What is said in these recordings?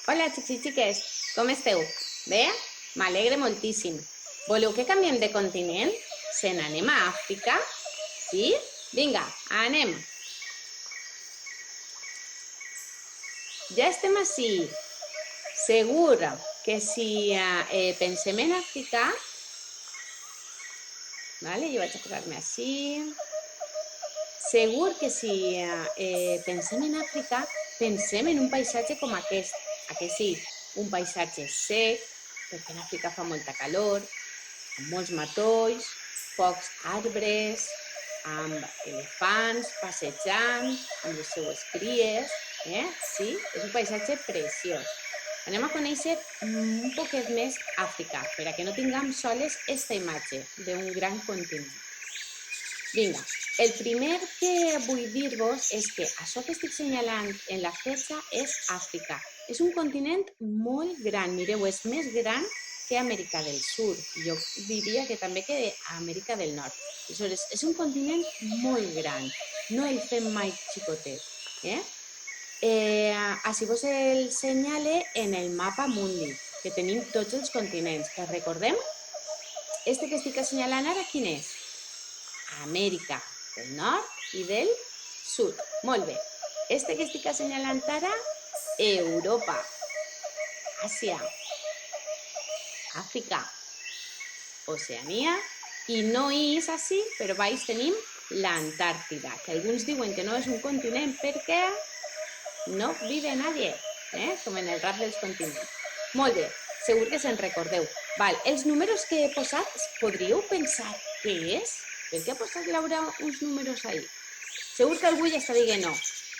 Hola, xics i xiques, com esteu? Bé? M'alegre moltíssim. Voleu que canviem de continent? Se n'anem a Àfrica? Sí? Vinga, anem. Ja estem ací. Segur que si pensem en Àfrica, vale, jo vaig a posar-me així. Segur que si pensem en Àfrica, pensem en un paisatge com aquest. Aquest sí, un paisatge sec, perquè en Àfrica fa molta calor, amb molts matolls, pocs arbres, amb elefants passejant, amb les seues cries. Sí, és un paisatge preciós. Anem a conèixer un poquet més Àfrica, per a que no tinguem soles esta imatge d'un gran continent. Vinga, el primer que vull dir-vos és que això que estic assenyalant en la fletxa és Àfrica. És un continent molt gran, mireu, és més gran que Amèrica del Sud. Jo diria que també que Amèrica del Nord. Aleshores, és un continent molt gran, no el fem mai xicotet. Així vos el senyale en el mapa mundi, que tenim tots els continents. Que recordem? Este que estic assenyalant ara, quin és? Amèrica del Nord i del Sud. Molt bé. Este que estic assenyalant ara, Europa, Àsia, Àfrica, Oceania, i no és així, però baix tenim l'Antàrtida, que alguns diuen que no és un continent perquè no vive nadie, com en el rap dels continents. Molt bé, segur que se'n recordeu. Val, els números que he posat, podríeu pensar què és? Per què ha posat Laura uns números ahí? Segur que algú ja està dient no.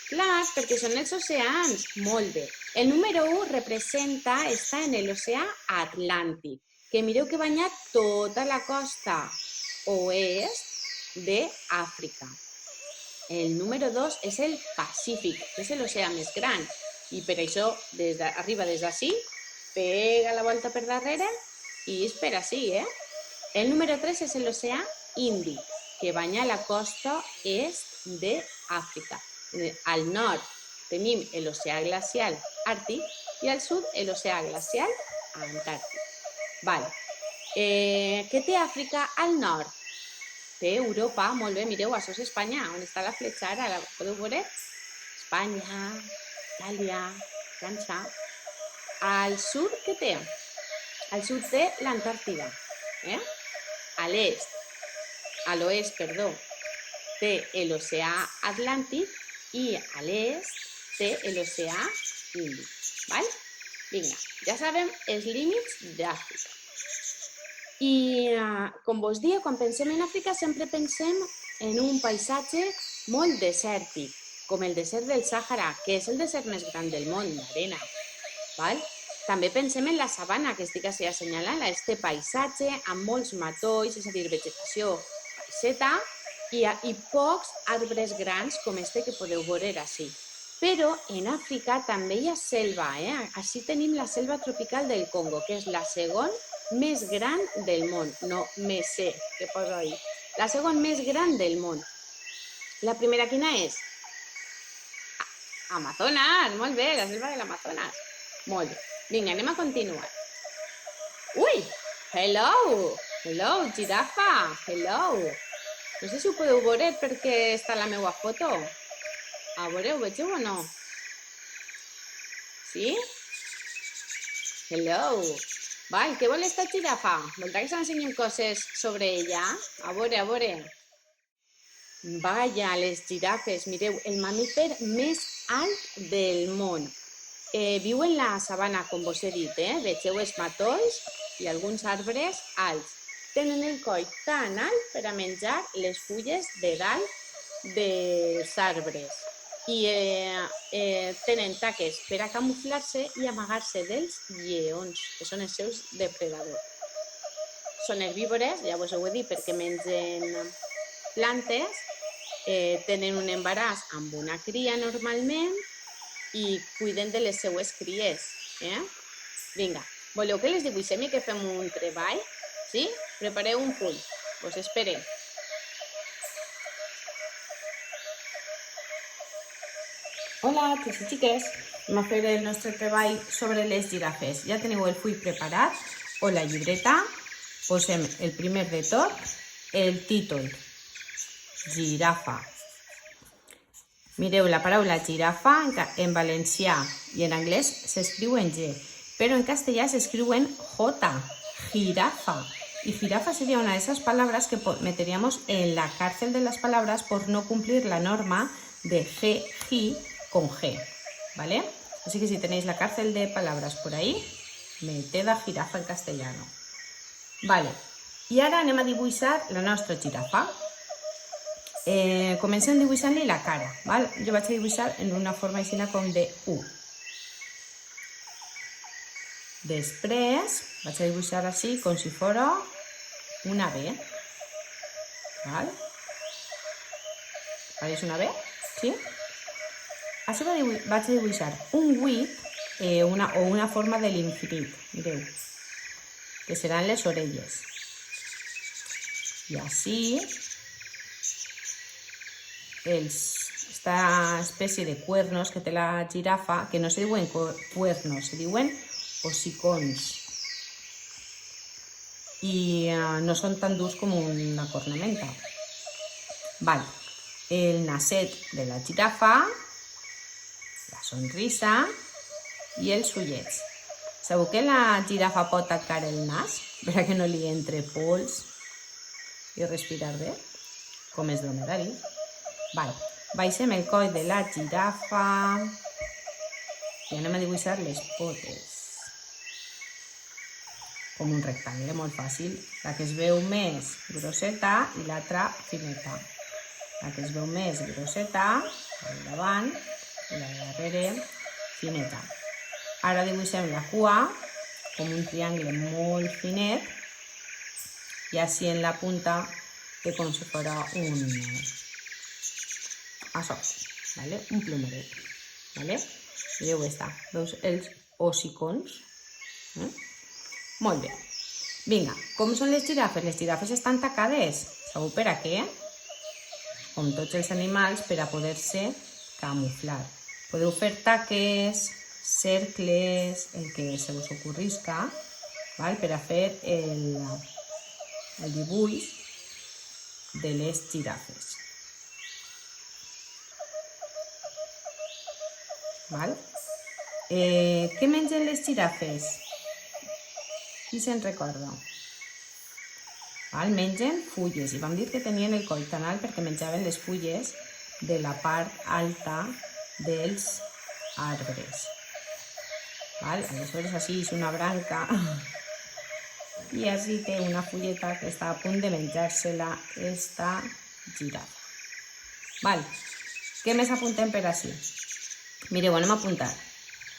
Clar, perquè són els oceans. Molt bé. El número 1 representa, està en l'oceà Atlàntic, que mireu que banya tota la costa oest d'Àfrica. El número 2 és el Pacífic, que és l'oceà més gran, i per això arriba des d'ací, pega la volta per darrere i és per ací, El número 3 és l'oceà Índic, que banya la costa est d'Àfrica. Al nord tenim l'oceà glacial Àrtic i al sud l'oceà glacial Antàrtic. Vale. Què té Àfrica al nord? Té Europa, molt bé, mireu, això és Espanya, on està la fletxa ara, la podeu veure? Espanya, Itàlia, França. Al sud, què té? Al sud té l'Antàrtida, A l'est, a l'oest, perdó, té l'oceà Atlàntic i a l'est té l'oceà Índic. Val? Vinga, ja sabem els límits d'Àfrica. I com vos dia, quan pensem en Àfrica sempre pensem en un paisatge molt desèrtic, com el desert del Sàhara, que és el desert més gran del món, d'arena. També pensem en la sabana, que estic així assenyalant, este paisatge amb molts matolls, és a dir, vegetació baixeta, i pocs arbres grans com este que podeu veure així. Però en Àfrica també hi ha selva. Així tenim la selva tropical del Congo, que és la segona més gran del món. No, més sé, que poso ahí. La segona més gran del món. La primera quina és? Amazonas, molt bé, la selva de l'Amazonas. Molt bé. Vinga, anem a continuar. Ui, hello, girafa, hello. No sé si ho podeu veure perquè està la meva foto. A veure, ho vegeu o no? Sí? Hello. Val, què vol esta girafa? Voldrà que s'ensenyin coses sobre ella? A veure. Vaja, les girafes, mireu, el mamífer més alt del món. Viu en la sabana, com vos he dit, vegeu els matolls i alguns arbres alts. Tenen el coll tan alt per a menjar les fulles de dalt dels arbres. I tenen taques per a camuflar-se i amagar-se dels lleons, que són els seus depredadors. Són herbívores, ja vos ho he dit, perquè mengen plantes, tenen un embaràs amb una cria normalment i cuiden de les seues cries. Vinga, voleu que les dibuixem i que fem un treball? Sí? Prepareu un full, us espere. Hola, xics i xiques. Anem a fer el nostre treball sobre les girafes. Ja teniu el full preparat o la llibreta. Posem el primer de tot, el títol, girafa. Mireu, la paraula girafa en valencià i en anglès s'escriu en G, però en castellà s'escriu en J, jirafa. Y jirafa sería una de esas palabras que meteríamos en la cárcel de las palabras por no cumplir la norma de G con G, ¿vale? Así que si tenéis la cárcel de palabras por ahí, meted a jirafa en castellano. Vale, i ara anem a dibuixar la nostra girafa. Comencem dibuixant-li la cara, val? Jo vaig a dibuixar en una forma així com de U. Després vaig a dibuixar així com si fos una B. Val? Pareix una B? Sí? Així vaig a dibuixar un 8 o una forma de l'infinit, mireu, que seran les orelles. I així, esta espècie de cuernos que té la girafa, que no se diuen cuernos, se diuen hocicons. I no són tan durs com una cornamenta. Vale. El naset de la girafa, la sonrisa i els ullets. Sabeu que la girafa pot tancar el nas perquè no li entre pols i respirar bé, com és dromedari. Vale. Baixem el coll de la girafa i anem a dibuixar les potes. Com un rectangle molt fàcil. La que es veu més grosseta i l'altra fineta. La que es veu més grosseta, la de davant, i la de darrere, fineta. Ara dibuixem la cua com un triangle molt finet i així en la punta té com si fos un plumeret. Vale? Mireu esta. Veus els hocicons? Molt bé. Vinga, com són les girafes? Les girafes estan tacades. Sabeu per a què? Com tots els animals, per a poder-se camuflar. Podeu fer taques, cercles, el que se us ocorrisca, per a fer el dibuix de les girafes. Què mengen les girafes? Qui se'n recorda? Mengen fulles, i vam dir que tenien el coll tan alt perquè menjaven les fulles de la part alta dels arbres. Aleshores així és una branca i així té una fulleta que està a punt de menjar-se-la esta girafa. Què més apuntem per així? Mireu, anem a apuntar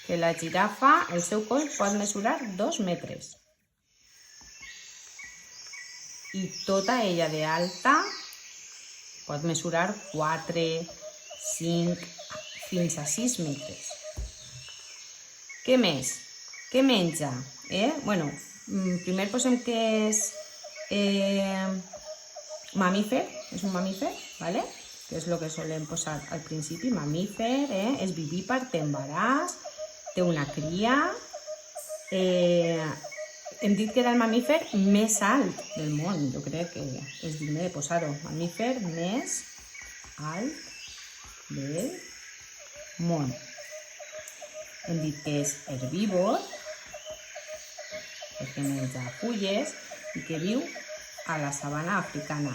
que la girafa, el seu coll pot mesurar 2 metres. I tota ella de alta pot mesurar 4, 5, fins a 6 metres. Què més? Què menja? Primer posem que és mamífer, és un mamífer, que és el que solem posar al principi, mamífer, és vivípar, té embaràs, té una cria. Hem dit que era el mamífer més alt del món, jo crec que és digne de posar-ho. Mamífer més alt del món. Hem dit que és herbívor, perquè menja fulles i que viu a la sabana africana.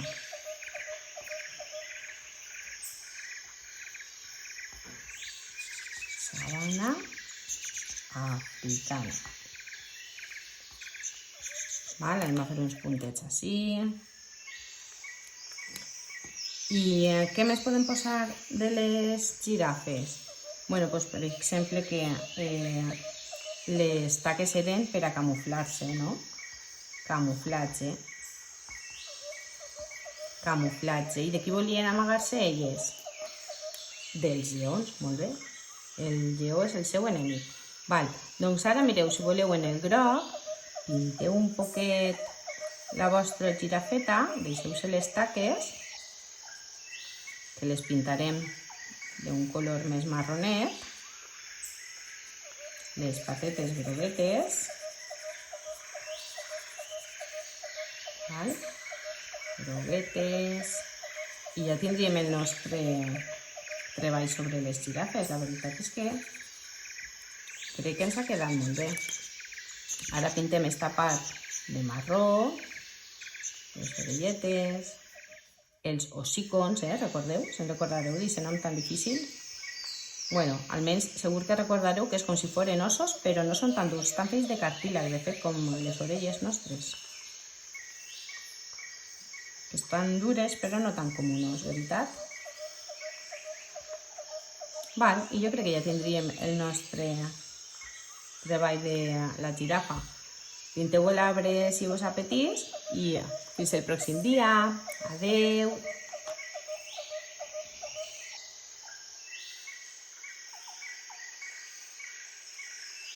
Sabana africana. Anem a fer uns puntets així. I què més podem posar de les girafes? Per exemple, que les taques eren per a camuflar-se, no? Camuflatge. Camuflatge. I de qui volien amagar-se elles? Dels lleons, molt bé. El lleó és el seu enemic. Doncs ara mireu, si voleu en el groc, pinteu un poquet la vostra girafeta, deixeu-se les taques, que les pintarem d'un color més marronet, les patetes groguetes. Val? Groguetes. I ja tindríem el nostre treball sobre les girafes. La veritat és que crec que ens ha quedat molt bé. Ara pintem esta part de marró, les orelletes, els ossicons, recordeu? Se'n recordareu d'aquest nom tan difícil? Bueno, almenys segur que recordareu que és com si foren ossos, però no són tan durs, estan fets de cartílag, de fet, com les orelles nostres. Estan dures, però no tan comunes, veritat? Val, i jo crec que ja tindríem el nostre treball de la girafa. Pinteu l'arbre si us apeteix i fins el pròxim dia. Adeu!